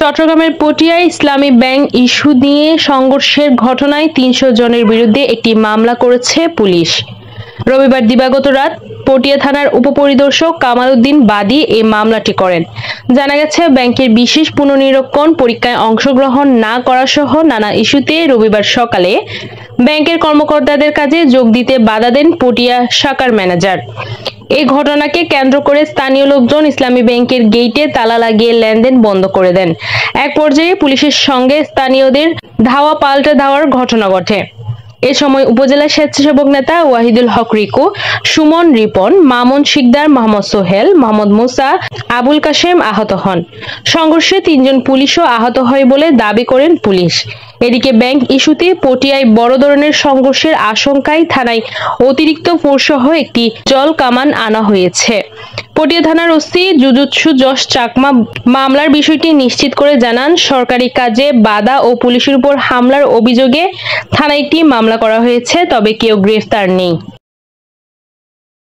চট্টগ্রামের পটিয়ায় ইসলামী bank issue নিয়ে সংঘর্ষের ঘটনায় ৩০০ জনের বিরুদ্ধে একটি মামলা করেছে পুলিশ। রবিবার দিবাগত রাত পটিয়া থানার উপপরিদর্শক কামাল উদ্দিন বাদী এই মামলাটি করেন। জানা গেছে, ব্যাংকের বিশেষ পুনর্নিরীক্ষণ পরীক্ষায় অংশগ্রহণ না করা সহ নানা ইস্যুতে রবিবার সকালে ব্যাংকের কর্মকর্তাদের কাজে যোগ দিতে বাধা দেন পটিয়া শাখার ম্যানেজার। এই ঘটনাকে কেন্দ্র করে স্থানীয় লোকজন ইসলামী ব্যাংকের গেইটে তালা লাগিয়ে লেনদেন বন্ধ করে দেন। এক পর্যায়ে পুলিশের সঙ্গে স্থানীয়দের ধাওয়া পাল্টা ধাওয়ার ঘটনা ঘটে। এ সময় উপজেলা স্বেচ্ছাসেবক নেতা ওয়াহিদুল হক রিকু, সুমন রিপন, মামুন শিকদার, মোহাম্মদ সোহেল, মোহাম্মদ মুসা, আবুল কাশেম আহত হন। সংঘর্ষে ৩ জন পুলিশও আহত হয় বলে দাবি করেন পুলিশ। এদিকে ব্যাংক ইস্যুতে পটিয়ায় বড় ধরনের সংঘর্ষের আশঙ্কায় থানায় অতিরিক্ত ফোর্সসহ একটি জল কামান আনা হয়েছে। পটিয়া থানার ওসি জুজুৎসু যশ চাকমা মামলার বিষয়টি নিশ্চিত করে জানান, সরকারি কাজে বাধা ও পুলিশের উপর হামলার অভিযোগে থানায় একটি মামলা করা হয়েছে, তবে কেউ গ্রেফতার নেই।